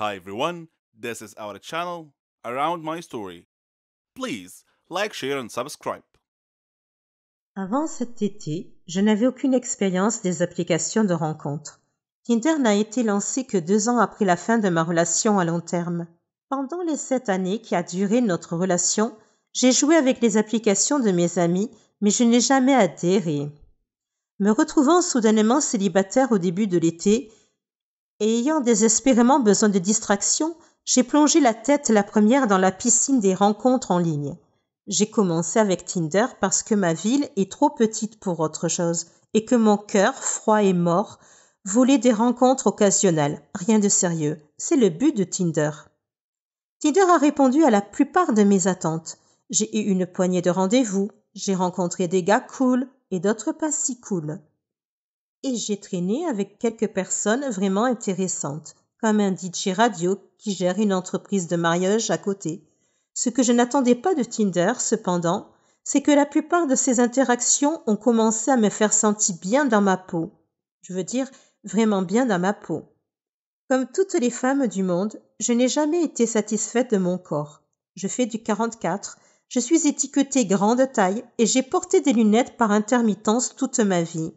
Hi everyone, this is our channel Around My Story. Please like, share and subscribe. Avant cet été, je n'avais aucune expérience des applications de rencontres. Tinder n'a été lancé que 2 ans après la fin de ma relation à long terme. Pendant les 7 années qui a duré notre relation, j'ai joué avec les applications de mes amis, mais je n'ai jamais adhéré. Me retrouvant soudainement célibataire au début de l'été et ayant désespérément besoin de distraction, j'ai plongé la tête la première dans la piscine des rencontres en ligne. J'ai commencé avec Tinder parce que ma ville est trop petite pour autre chose et que mon cœur, froid et mort, voulait des rencontres occasionnelles. Rien de sérieux. C'est le but de Tinder. Tinder a répondu à la plupart de mes attentes. J'ai eu une poignée de rendez-vous, j'ai rencontré des gars cool et d'autres pas si cool. Et j'ai traîné avec quelques personnes vraiment intéressantes, comme un DJ radio qui gère une entreprise de mariage à côté. Ce que je n'attendais pas de Tinder, cependant, c'est que la plupart de ces interactions ont commencé à me faire sentir bien dans ma peau. Je veux dire, vraiment bien dans ma peau. Comme toutes les femmes du monde, je n'ai jamais été satisfaite de mon corps. Je fais du 44, je suis étiquetée grande taille et j'ai porté des lunettes par intermittence toute ma vie.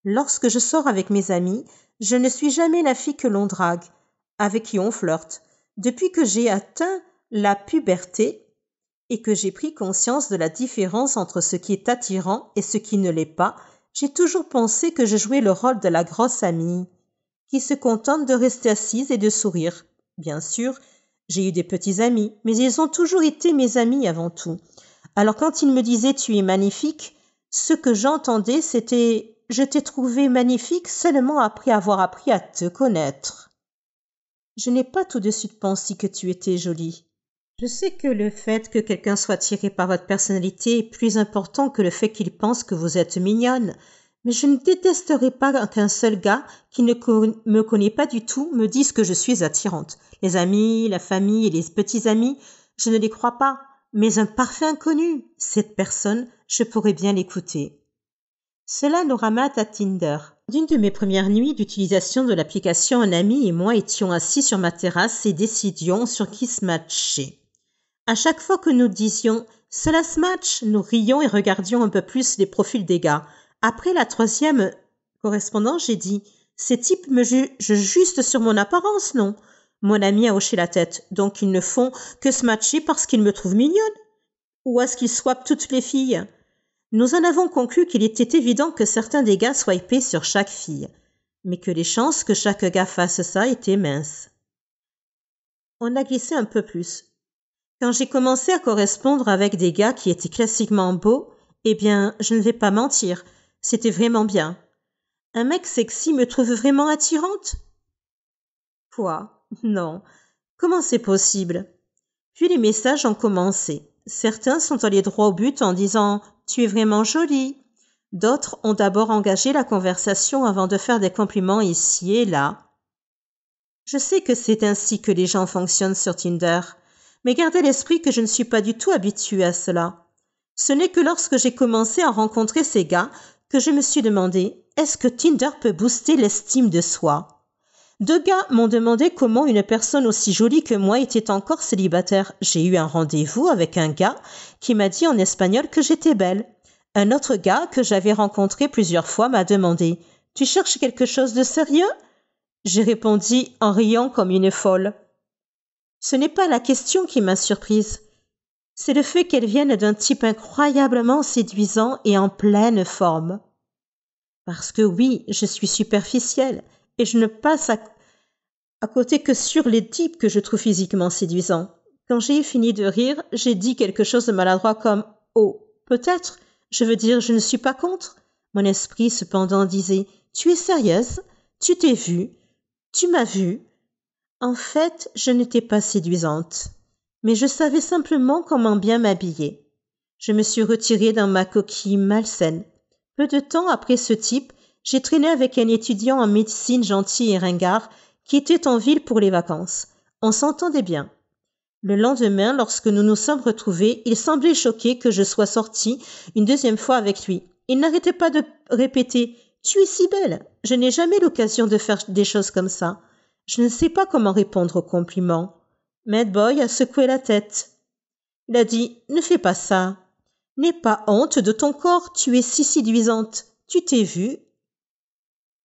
Lorsque je sors avec mes amis, je ne suis jamais la fille que l'on drague, avec qui on flirte. Depuis que j'ai atteint la puberté et que j'ai pris conscience de la différence entre ce qui est attirant et ce qui ne l'est pas, j'ai toujours pensé que je jouais le rôle de la grosse amie, qui se contente de rester assise et de sourire. Bien sûr, j'ai eu des petits amis, mais ils ont toujours été mes amis avant tout. Alors quand ils me disaient « tu es magnifique », ce que j'entendais c'était « je t'ai trouvé magnifique seulement après avoir appris à te connaître ». Je n'ai pas tout de suite pensé que tu étais jolie. Je sais que le fait que quelqu'un soit attiré par votre personnalité est plus important que le fait qu'il pense que vous êtes mignonne, mais je ne détesterai pas qu'un seul gars qui ne me connaît pas du tout me dise que je suis attirante. Les amis, la famille et les petits amis, je ne les crois pas, mais un parfait inconnu, cette personne, je pourrais bien l'écouter. Cela nous ramène à Tinder. D'une de mes premières nuits d'utilisation de l'application, un ami et moi étions assis sur ma terrasse et décidions sur qui se matcher. À chaque fois que nous disions « cela se match », nous rions et regardions un peu plus les profils des gars. Après la 3e correspondance, j'ai dit « ces types me jugent juste sur mon apparence, non ?» Mon ami a hoché la tête. « Donc ils ne font que se matcher parce qu'ils me trouvent mignonne ? Ou est-ce qu'ils swappent toutes les filles ?» Nous en avons conclu qu'il était évident que certains des gars swipaient sur chaque fille, mais que les chances que chaque gars fasse ça étaient minces. On a glissé un peu plus. Quand j'ai commencé à correspondre avec des gars qui étaient classiquement beaux, eh bien, je ne vais pas mentir, c'était vraiment bien. Un mec sexy me trouve vraiment attirante? Quoi? Non. Comment c'est possible? Puis les messages ont commencé. Certains sont allés droit au but en disant « tu es vraiment jolie ». D'autres ont d'abord engagé la conversation avant de faire des compliments ici et là. Je sais que c'est ainsi que les gens fonctionnent sur Tinder, mais gardez à l'esprit que je ne suis pas du tout habituée à cela. Ce n'est que lorsque j'ai commencé à rencontrer ces gars que je me suis demandé « est-ce que Tinder peut booster l'estime de soi ?» 2 gars m'ont demandé comment une personne aussi jolie que moi était encore célibataire. J'ai eu un rendez-vous avec un gars qui m'a dit en espagnol que j'étais belle. Un autre gars que j'avais rencontré plusieurs fois m'a demandé « tu cherches quelque chose de sérieux ?» J'ai répondu en riant comme une folle. Ce n'est pas la question qui m'a surprise. C'est le fait qu'elle vienne d'un type incroyablement séduisant et en pleine forme. Parce que oui, je suis superficielle et je ne passe à côté que sur les types que je trouve physiquement séduisants. Quand j'ai fini de rire, j'ai dit quelque chose de maladroit comme « oh, peut-être, je veux dire, je ne suis pas contre ». Mon esprit cependant disait « tu es sérieuse? Tu t'es vue? Tu m'as vue ?» En fait, je n'étais pas séduisante, mais je savais simplement comment bien m'habiller. Je me suis retirée dans ma coquille malsaine. Peu de temps après ce type, j'ai traîné avec un étudiant en médecine gentil et ringard qui était en ville pour les vacances. On s'entendait bien. Le lendemain, lorsque nous nous sommes retrouvés, il semblait choqué que je sois sortie une 2e fois avec lui. Il n'arrêtait pas de répéter « Tu es si belle !» Je n'ai jamais l'occasion de faire des choses comme ça. Je ne sais pas comment répondre au compliment. Mad Boy a secoué la tête. Il a dit « Ne fais pas ça. N'aie pas honte de ton corps, tu es si séduisante. Tu t'es vue.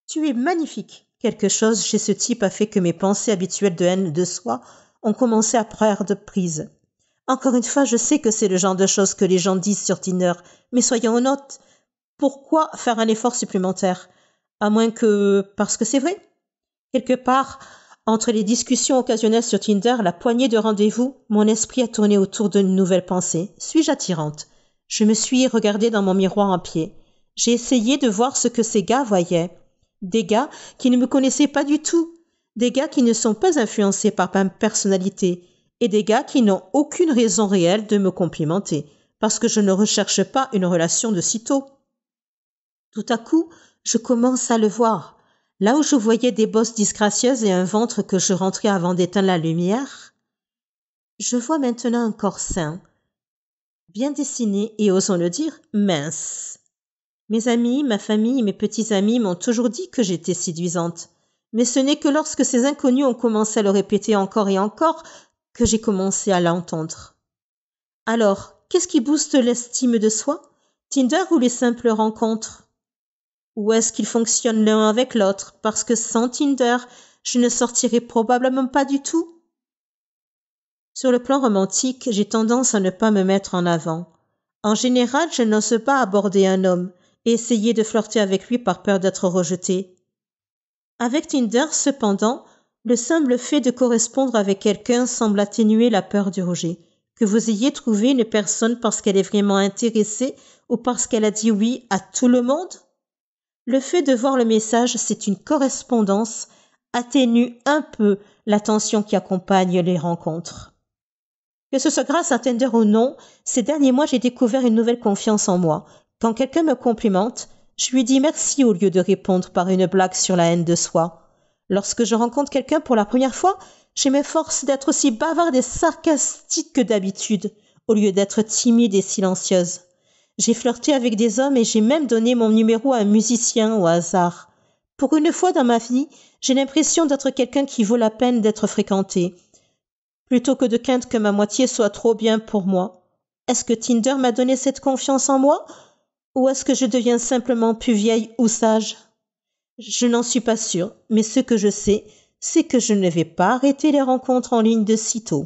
Tu es magnifique. » Quelque chose chez ce type a fait que mes pensées habituelles de haine de soi ont commencé à perdre prise. Encore une fois, je sais que c'est le genre de choses que les gens disent sur Tinder, mais soyons honnêtes, pourquoi faire un effort supplémentaire? À moins que... parce que c'est vrai. Quelque part, entre les discussions occasionnelles sur Tinder, la poignée de rendez-vous, mon esprit a tourné autour d'une nouvelle pensée. Suis-je attirante? Je me suis regardée dans mon miroir en pied. J'ai essayé de voir ce que ces gars voyaient. Des gars qui ne me connaissaient pas du tout. Des gars qui ne sont pas influencés par ma personnalité. Et des gars qui n'ont aucune raison réelle de me complimenter. Parce que je ne recherche pas une relation de sitôt. Tout à coup, je commence à le voir. Là où je voyais des bosses disgracieuses et un ventre que je rentrais avant d'éteindre la lumière, je vois maintenant un corps sain, bien dessiné et, osons le dire, mince. Mes amis, ma famille et mes petits amis m'ont toujours dit que j'étais séduisante. Mais ce n'est que lorsque ces inconnus ont commencé à le répéter encore et encore que j'ai commencé à l'entendre. Alors, qu'est-ce qui booste l'estime de soi? Tinder ou les simples rencontres? Ou est-ce qu'ils fonctionnent l'un avec l'autre? Parce que sans Tinder, je ne sortirais probablement pas du tout. Sur le plan romantique, j'ai tendance à ne pas me mettre en avant. En général, je n'ose pas aborder un homme et essayer de flirter avec lui par peur d'être rejetée. Avec Tinder, cependant, le simple fait de correspondre avec quelqu'un semble atténuer la peur du rejet. Que vous ayez trouvé une personne parce qu'elle est vraiment intéressée ou parce qu'elle a dit oui à tout le monde? Le fait de voir le message, c'est une correspondance, atténue un peu la tension qui accompagne les rencontres. Que ce soit grâce à Tinder ou non, ces derniers mois, j'ai découvert une nouvelle confiance en moi. Quand quelqu'un me complimente, je lui dis merci au lieu de répondre par une blague sur la haine de soi. Lorsque je rencontre quelqu'un pour la première fois, je m'efforce d'être aussi bavarde et sarcastique que d'habitude, au lieu d'être timide et silencieuse. J'ai flirté avec des hommes et j'ai même donné mon numéro à un musicien au hasard. Pour une fois dans ma vie, j'ai l'impression d'être quelqu'un qui vaut la peine d'être fréquenté, plutôt que de craindre que ma moitié soit trop bien pour moi. Est-ce que Tinder m'a donné cette confiance en moi? Ou est-ce que je deviens simplement plus vieille ou sage? Je n'en suis pas sûre, mais ce que je sais, c'est que je ne vais pas arrêter les rencontres en ligne de sitôt.